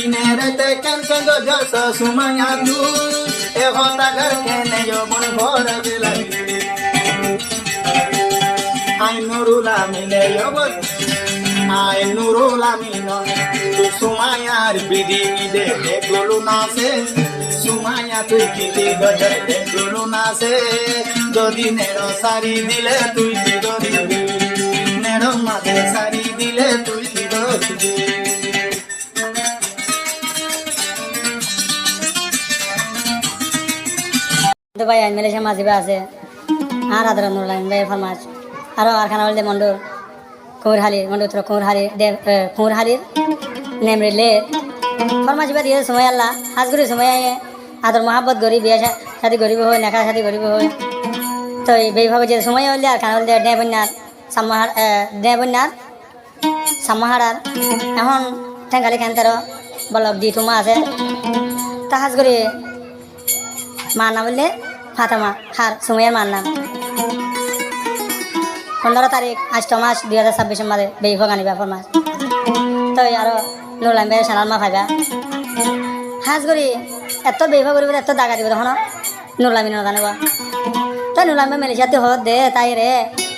দিনে রাতে কেন কেন যশ সুমায়া তুই এ হতা ঘর কেনে যমন ঘর বেলাই আই নুরুল আমিনে যবন আই নুরুল আমিন তুই সুমায়ার বিধি দে দেখলো না সে সুমায়া তুই কিতি গজর দেখলো না সে যদি নেড়ো সারি দিলে তুই কি ধরিবি নেড়ো মাঝে সারি দিলে তুই কি ধরিবি ভাই মালয়েশিয়া মাঝিবা আছে আর আদর নুরুল আমিন ভাই ফরমাস আরো আরখানা হলদে মন্ডল কুমুরহালির মন্ডল উত্তর কুমুরহালির নেমরিলে ফরমাসিবা দিয়ে সময় আল্লাহ হাজ করি সময় আদর মহাব্বত গরি বিয়া শাদি গরিব হয় নেখা শাদি গরিব হয় তো এইভাবে যে সময় হলে আর খানা হলদে ডে বন্যার সামাহারার এখন ঠেঙ্গালি খানতের বলক দি টুমা আছে তা হাজ করি মার নাম বললে ফাতেমা হার সুমাইয়ার মার নাম 15 তারিখ 8 মাস 2026 মাসে বেই ভগানিবা ফরমাস তো আরো নুরুল আমিন ভাই সানাল মা ভাইবা হাজ করি এত বেইভা করিব এত দাগা দিব তখন নুরুল আমিন জানিবা তাই নুরুল আমিন মালয়েশিয়াতে হদ দে তাই রে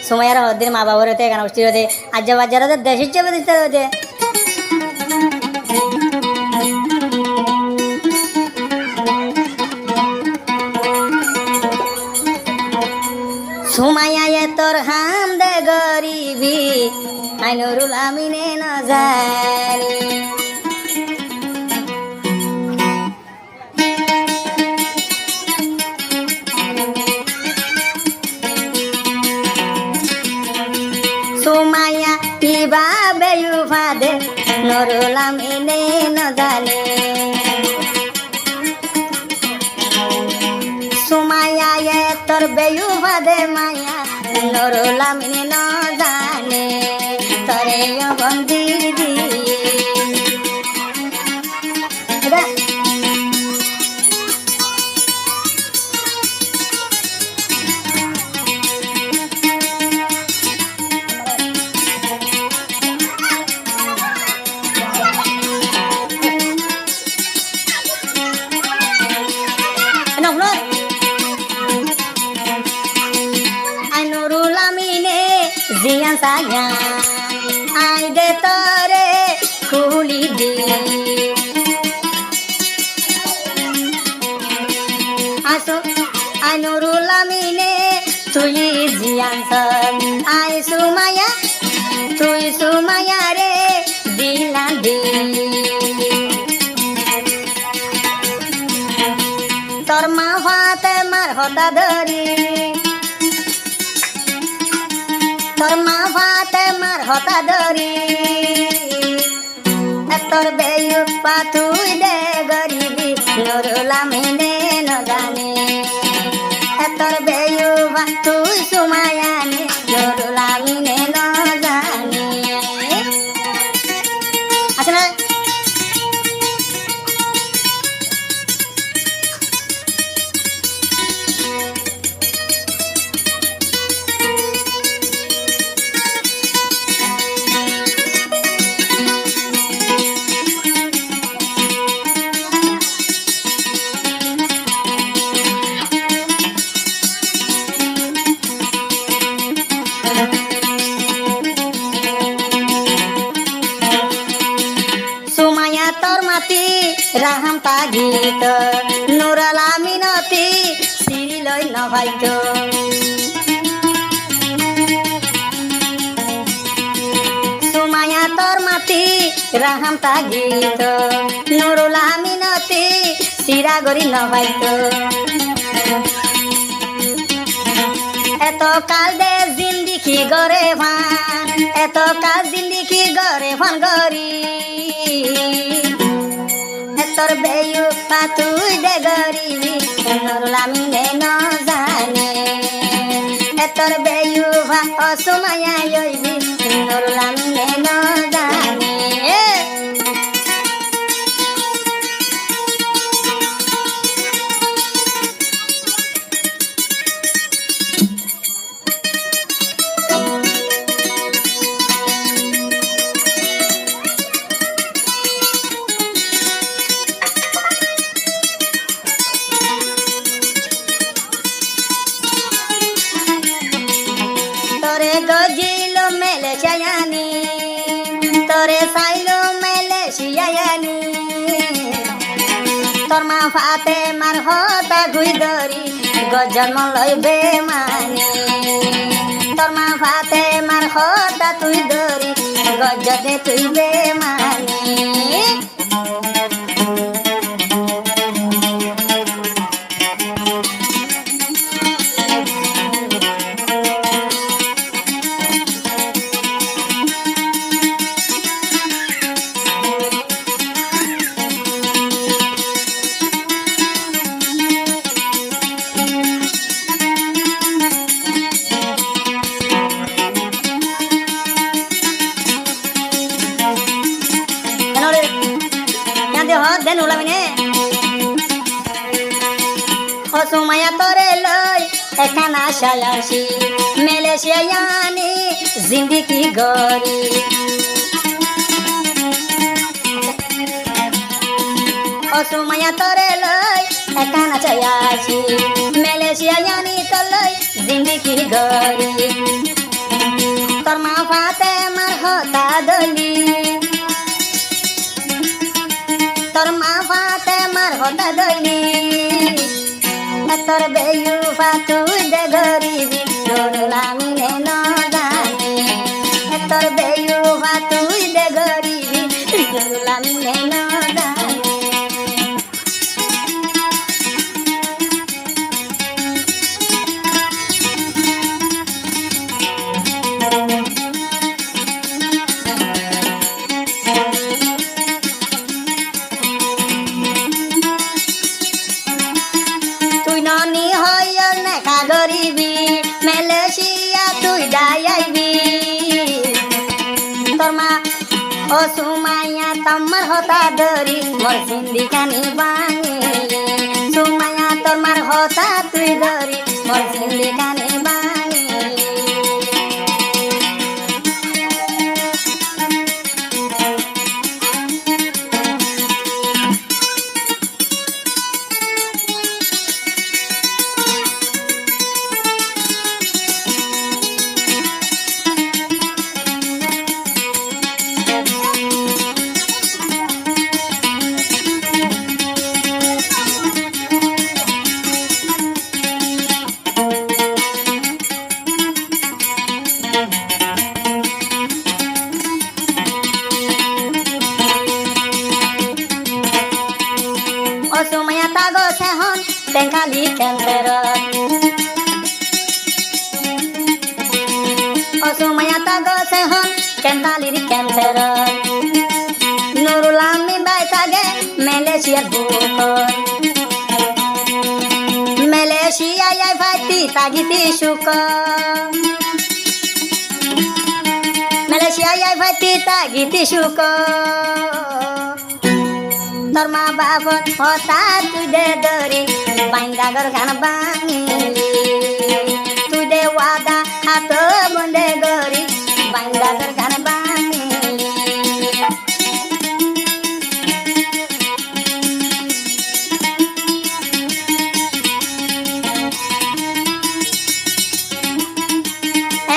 সুমাইয়ার হদ দিন মা বাবার হতে এখানে বসতে হতে আজ্জা বাজ্জারা দেশের চেপে দিতে হতে সুমাইয়া তোর হাম দে গরিবি আই নুরুল আমিনে ন জানি সুমাইয়া ইবা বেয়ুফা দে নুরুল আমিনে ন জানি সুমাইয়া তোর বেয়ুফা দে মায়া নুরুল আমিন ন জানে তরে বন্দি দি জিয়ান সায়া আই দে তরে খুলি দি আসো আই নুরুল আমিনে তুই জিয়ান সান আই সুমাইয়া তুই সুমাইয়া রে দিলা দি তোর মা ফাতে মার হতা ধরি তোর মা ফাতে মার হতা ধরি তোর বেয়ু পাতুই দে গরিবি নুরুল আমিনে ন জানে তোর বেয়ু তুই সুমায়ানে নুরুল আমিনে ন জানে আছে না সুমাইয়া তোর মাতি রাহাম পাগিত নুরুল আমিনতি সিরি লই ন ভাইত সুমাইয়া তোর মাতি রাহাম পাগিত নুরুল আমিনতি সিরা গরি ন ভাইত এত কাল দে জিন্দিগি গরে ভান এত কাল জিন্দিগি গরে ভান গরি তোর বেয়ু পাতুই দে গরিবি নুরুল আমিনে ন জানে তোর বেয়ু ভা অসুমাইয়া ইবি নুরুল আমিনে ন জানে শিয়ায়ানি তোর মা ফাতে মার হতা গুই ধরি গজন্ম লই বেমানি তোর মা ফাতে মার হতা তুই ধরি গজতে তুই বেমানি দেন উলামিনে হসুমায়া তোরে লই এখান আশায় আসি মালয়েশিয়ানি জিন্দিগি গরি হসুমায়া তোরে লই এখান আশায় আসি মালয়েশিয়ানি তোর লই জিন্দিগি গরি তোর মা ফাতে মার হতা দলি তোর মা ফাতে মার হতা দলি তোর বেয়ু ফাতুই দে গরিবি নুরুলামিনে নদানি তোর বেয়ু ফাতুই দে গরিবি নুরুলামিনে নদানি মালয়েশিয়া তুই যাইবি তোর মা ও সুমাইয়া তোমার হতা ধরি মোর জিন্দিগানি বাঙি সুমাইয়া তোমার হতা তুই ধরি মোর জিন্দিগানি বাঙি Sumaya tago sehon tengkali kenteron Sumaya tago sehon kentali kenteron Nurulami bai tage Malaysia bukon Malaysia yai fati tagiti syukon Malaysia yai fati tagiti syukon তোর মা বাবন হতা তুই দে দরি বাইন্দা গর গান বাঙিলি তুই দে ওয়াদা হাত বন্দে গরি বাইন্দা গর গান বাঙিলি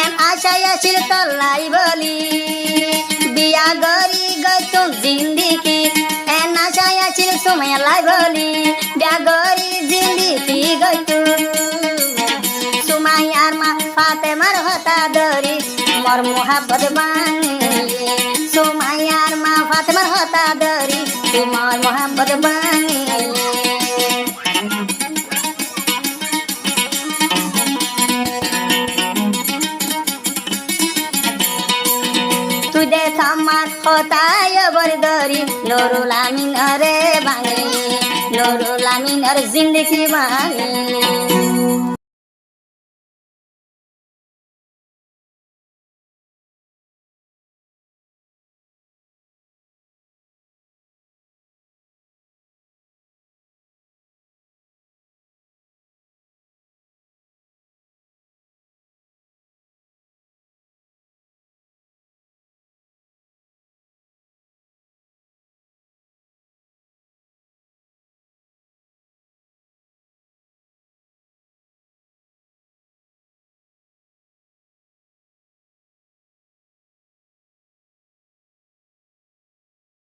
এম আশায় আছিল তোর লাই বলি বিয়া গরি গতুম জিন্দিগি Saya cil sumaya lai boli biagori zindiki goitu sumaya arma Fatemar hota dori mor muhabbat bangi sumaya arma Fatemar hota dori mor muhabbat bangi tude thamar hota ya bardori Nurul Amin are bangi Nurul Amin are zindagi bangi